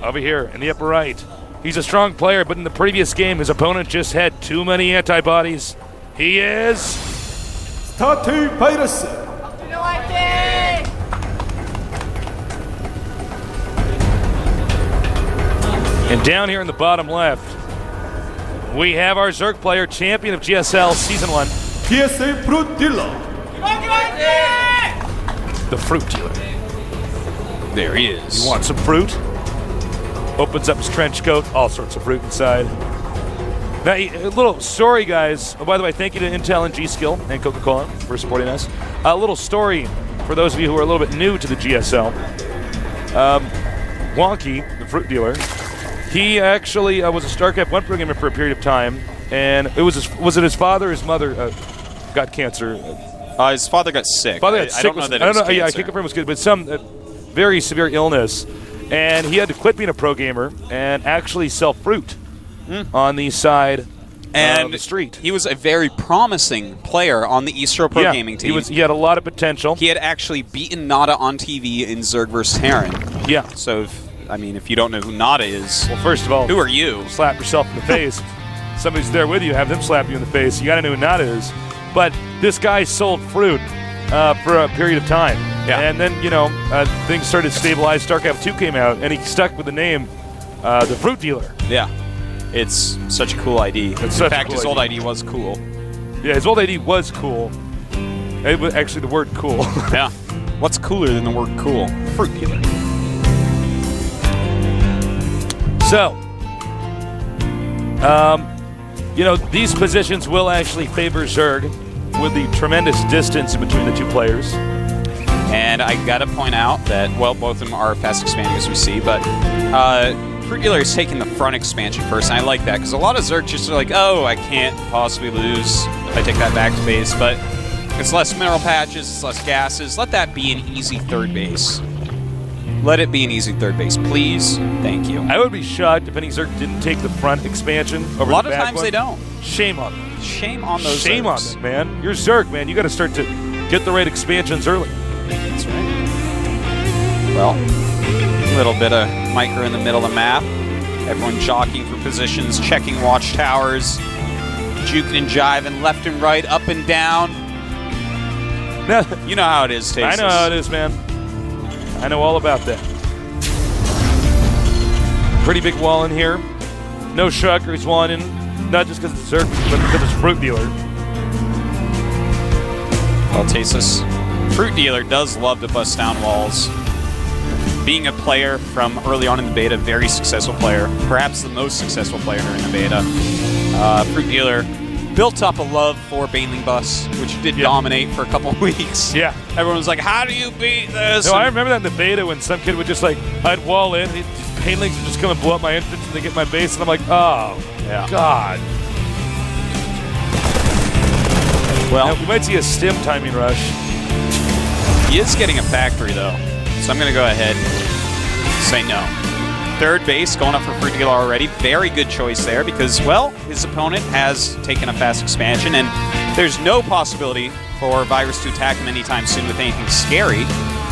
over here in the upper right. He's a strong player, but in the previous game, his opponent just had too many antibodies. He is... Tattoo Pirates. And down here in the bottom left, we have our Zerg player, champion of GSL Season 1. PSA FruitDealer. The Fruit Dealer. There he is. You want some fruit? Opens up his trench coat, all sorts of fruit inside. Now, a little story, guys. Oh, by the way, thank you to Intel and G-Skill and Coca-Cola for supporting us. A little story for those of you who are a little bit new to the GSL. Wonky, the Fruit Dealer, he actually was a StarCraft 1 programmer for a period of time, and it was was it his father or his mother got cancer? His father got sick. Father got sick. I don't know that it was cancer. Yeah, I can't confirm it was good, but some very severe illness. And he had to quit being a pro gamer and actually sell fruit on the side of the street. He was a very promising player on the Eastro Pro Gaming team. He had a lot of potential. He had actually beaten Nada on TV in Zerg vs. Terran. Yeah. So, if you don't know who Nada is, well, first of all, who are you? Slap yourself in the face. Somebody's there with you, have them slap you in the face. You got to know who Nada is. But this guy sold fruit for a period of time. Yeah. And then, things started to stabilize. StarCraft 2 came out, and he stuck with the name, the Fruit Dealer. Yeah. It's such a cool ID. In fact, his old ID was cool. Yeah, his old ID was cool. It was actually the word cool. Yeah. What's cooler than the word cool? Fruit Dealer. So, these positions will actually favor Zerg with the tremendous distance in between the two players. And I gotta point out that, well, both of them are fast expanding as we see, but Fruit Dealer is taking the front expansion first, and I like that, because a lot of Zerg just are like, oh, I can't possibly lose if I take that back space, but it's less mineral patches, it's less gases. Let that be an easy third base. Let it be an easy third base, please. Thank you. I would be shocked if any Zerg didn't take the front expansion over the back. A lot of times they don't. Shame on them. Shame on those Shame on them, man. You're Zerg, man. You got to start to get the right expansions early. That's right. Well, a little bit of micro in the middle of the map. Everyone jockeying for positions, checking watchtowers, juking and jiving left and right, up and down. You know how it is, Tastes. I know how it is, man. I know all about that. Pretty big wall in here. No Shuckers walling in, not just because it's Zerg, but because it's Fruit Dealer. Well, Tastes, Fruit Dealer does love to bust down walls. Being a player from early on in the beta, very successful player, perhaps the most successful player during the beta. Fruit Dealer built up a love for Baneling Bus, which did dominate for a couple of weeks. Yeah. Everyone was like, how do you beat this? No, I remember that in the beta when some kid would just I'd wall in, these Banelings would just come and blow up my entrance and they get my base, and I'm like, oh, God. Well, now, we might see a stim timing rush. He is getting a factory, though. So I'm going to go ahead and say no. Third base going up for Fruit Dealer already. Very good choice there because, well, his opponent has taken a fast expansion, and there's no possibility for Virus to attack him anytime soon with anything scary.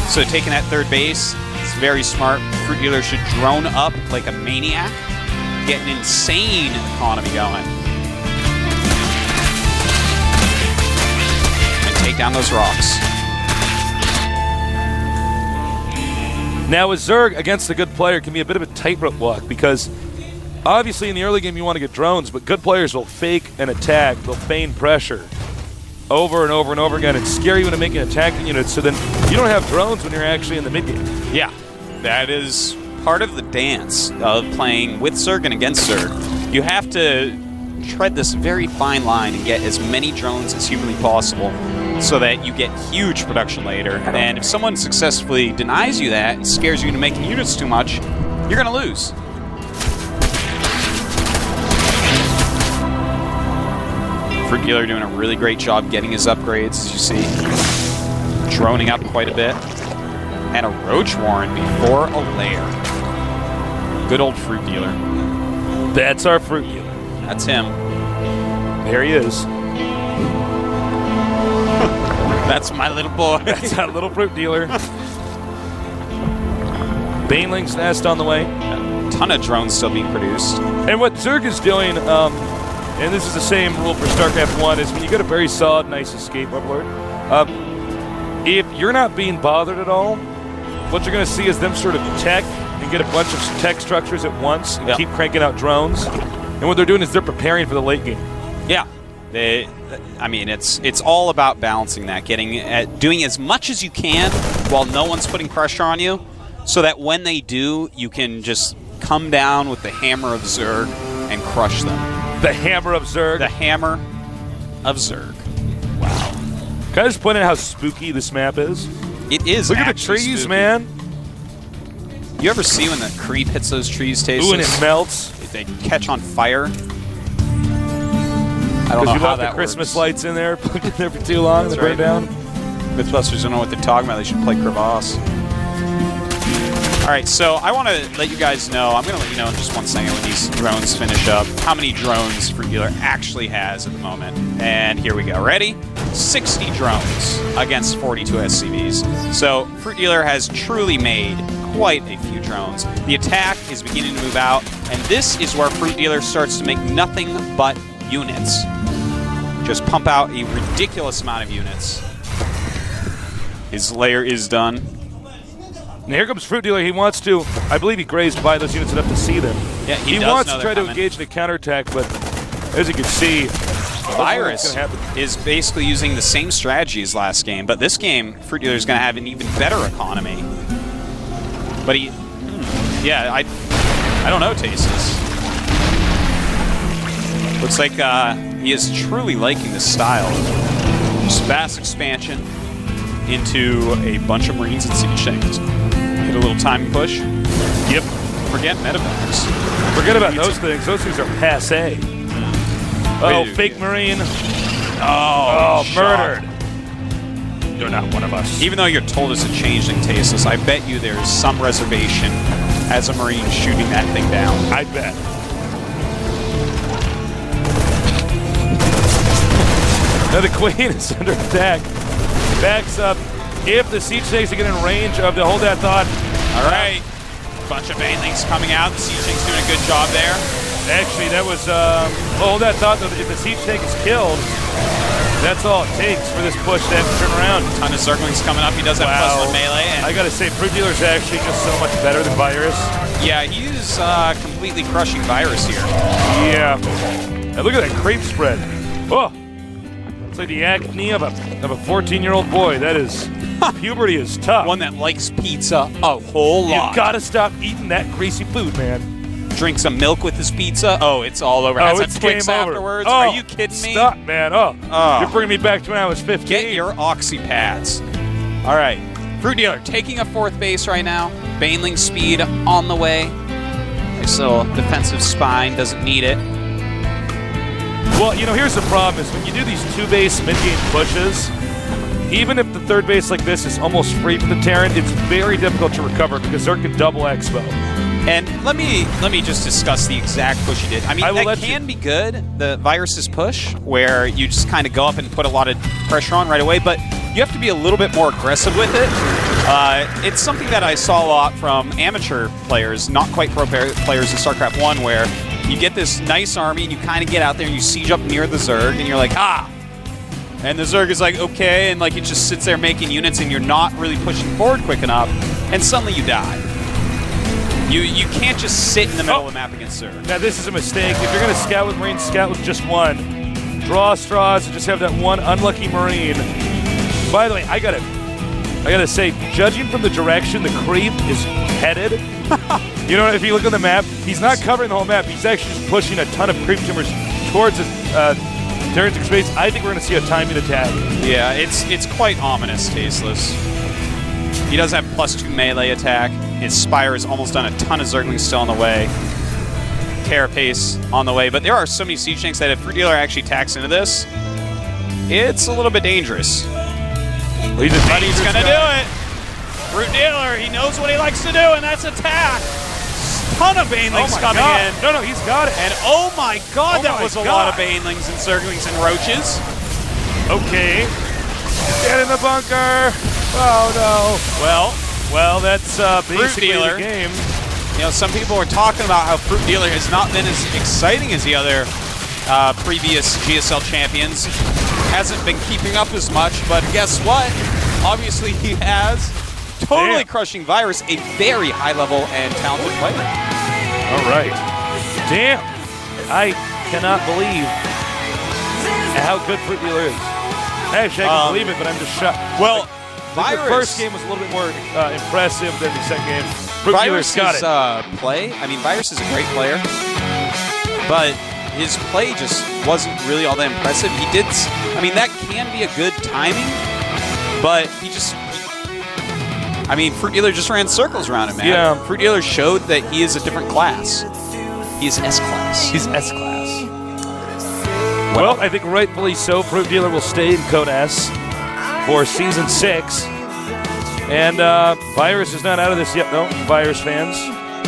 So taking that third base is very smart. Fruit Dealer should drone up like a maniac, get an insane economy going, and take down those rocks. Now, with Zerg against a good player can be a bit of a tightrope walk because obviously in the early game you want to get drones, but good players will fake an attack, they'll feign pressure over and over and over again. It's scary when you're making attacking units, so then you don't have drones when you're actually in the mid game. Yeah, that is part of the dance of playing with Zerg and against Zerg. You have to tread this very fine line and get as many drones as humanly possible so that you get huge production later. And if someone successfully denies you that and scares you into making units too much, you're going to lose. Fruit Dealer doing a really great job getting his upgrades, as you see. Droning up quite a bit. And a Roach Warren before a lair. Good old Fruit Dealer. That's our Fruit Dealer. That's him. There he is. That's my little boy. That's our little Fruit Dealer. Baneling's Nest on the way. ton of drones still being produced. And what Zerg is doing, and this is the same rule for StarCraft 1, is when you get a very solid, nice escape upload, if you're not being bothered at all, what you're going to see is them sort of tech and get a bunch of tech structures at once and keep cranking out drones. And what they're doing is they're preparing for the late game. Yeah. I mean, it's all about balancing that, doing as much as you can while no one's putting pressure on you, so that when they do, you can just come down with the hammer of Zerg and crush them. The hammer of Zerg. The hammer of Zerg. Wow. Can I just point out how spooky this map is? It is. Look at the trees, spooky. man. You ever see when the creep hits those trees, Tasteless? Ooh, and it melts. They catch on fire. I don't know you how left that the Christmas works. lights in there, plugged in there for too long, they burn down. Mythbusters don't know what they're talking about. They should play Crevasse. All right, so I want to let you guys know, I'm going to let you know in just one second when these drones finish up, how many drones FruitDealer actually has at the moment. And here we go. Ready? 60 drones against 42 SCVs. So FruitDealer has truly made quite a few drones. The attack is beginning to move out, and this is where FruitDealer starts to make nothing but units. Just pump out a ridiculous amount of units. His layer is done. And here comes FruitDealer. He wants to, I believe he grazed by those units enough to see them. Yeah, he does wants know to try they're to coming. engage in a counterattack, but as you can see, Virus is basically using the same strategy as last game, but this game, FruitDealer is going to have an even better economy. But I don't know, Tasteless. Looks like he is truly liking this style. Just fast expansion into a bunch of Marines and Siege Tanks. Hit a little timing push. Yep. Forget medevacs. Forget about those things. Those things are passe. Oh, fake Marine. Oh, murdered. You're not one of us. Even though you're told it's a changeling, Tasteless, I bet you there's some reservation as a Marine shooting that thing down. I bet. Now the Queen is under attack. Backs up. If the Siege Tanks get in range of the Hold That Thought. All right. Bunch of Banelings coming out. The Siege Tank's doing a good job there. Actually, that was, Hold That Thought. If the Siege Tank is killed, that's all it takes for this push to have to turn around. A ton of Zerglings coming up. He does have +1 melee. And I gotta say, FruitDealer's actually just so much better than Virus. yeah, he's completely crushing Virus here. Yeah. And look at that creep spread. Oh. It's like the acne of a 14-year-old boy. That is, puberty is tough. One that likes pizza a whole lot. You gotta stop eating that greasy food, man. Drink some milk with his pizza. Oh, it's all over. Oh, Has it's a Twix game over. afterwards. Oh, Are you kidding me? Stop, man. Oh, you're bringing me back to when I was 15. Get your oxy pads. All right. FruitDealer taking a 4th base right now. Baneling speed on the way. Nice little defensive spine. Doesn't need it. Well, you know, here's the problem is when you do these 2-base mid-game pushes, even if the 3rd base like this is almost free from the Terran, it's very difficult to recover because Zerg can double Expo. And let me just discuss the exact push you did. I mean, that can be good, the Virus's push, where you just kind of go up and put a lot of pressure on right away, but you have to be a little bit more aggressive with it. It's something that I saw a lot from amateur players, not quite pro players in StarCraft 1, where you get this nice army and you kind of get out there and you siege up near the Zerg and you're like, ah! And the Zerg is like, okay, and like it just sits there making units and you're not really pushing forward quick enough, and suddenly you die. You can't just sit in the middle of the map against Zerg. Now this is a mistake. If you're going to scout with Marines, scout with just one. Draw straws and just have that one unlucky Marine. By the way, I gotta say, judging from the direction the creep is headed, you know, if you look on the map, he's not covering the whole map. He's actually just pushing a ton of creep timbers towards his Terran's space. I think we're going to see a timing attack. Yeah, it's quite ominous, Tasteless. He does have +2 melee attack. His Spire is almost done. A ton of Zerglings still on the way. Carapace on the way. But there are so many Siege Tanks that if FruitDealer actually tacks into this, it's a little bit dangerous. He's going to do it. FruitDealer, he knows what he likes to do, and that's attack. Ton of Banelings coming in. No, he's got it. And oh my god, that was a lot of Banelings and Zerglings and Roaches. Okay. Get in the bunker. Oh no. Well, that's basically the game. some people are talking about how FruitDealer has not been as exciting as the other previous GSL champions. Hasn't been keeping up as much, but guess what? Obviously he has. Totally crushing Virus, a very high-level and talented player. All right. Damn. I cannot believe how good FruitDealer is. Actually, I can believe it, but I'm just shocked. Well, the first game was a little bit more impressive than the second game. FruitDealer's got it. Play, I mean, Virus is a great player, but his play just wasn't really all that impressive. He did, I mean, that can be a good timing, but he just, I mean, FruitDealer just ran circles around him, man. Yeah. FruitDealer showed that he is a different class. He is S-Class. He's S-Class. Well, I think rightfully so. FruitDealer will stay in Code S for Season 6. And Virus is not out of this yet, though, Virus fans.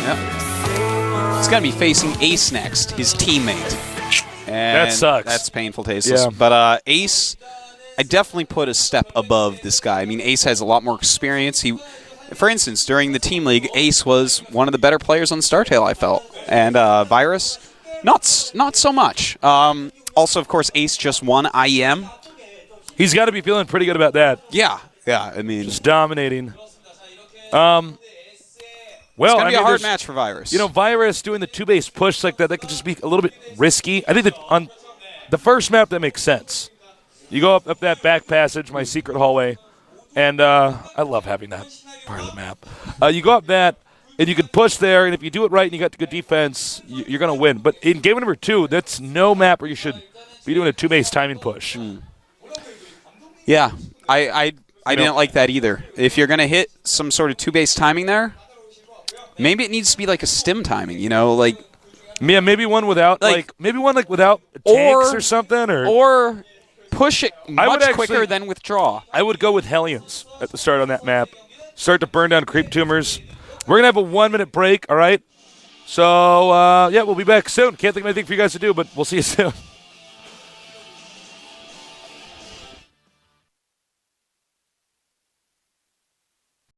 Yeah. He's going to be facing Ace next, his teammate. And that sucks. That's painful, tasteless. Yeah. But Ace, I definitely put a step above this guy. I mean, Ace has a lot more experience. For instance, during the team league, Ace was one of the better players on StarTale, I felt. And Virus, not so much. Also, of course, Ace just won IEM. He's got to be feeling pretty good about that. Yeah, I mean, just dominating. Well, it's going to be a hard there's, match for Virus. Virus doing the two-base push like that could just be a little bit risky. I think that on the first map, that makes sense. You go up that back passage, my secret hallway, and I love having that part of the map. You go up that, and you can push there, and if you do it right and you got good defense, you're going to win. But in game number 2, that's no map where you should be doing a two-base timing push. Yeah, I didn't like that either. If you're going to hit some sort of two-base timing there, maybe it needs to be like a stim timing, like yeah, maybe one without without tanks or something, or push it much quicker than withdraw. I would go with Hellions at the start on that map. Start to burn down creep tumors. We're gonna have a 1-minute break, all right? So yeah, we'll be back soon. Can't think of anything for you guys to do, but we'll see you soon.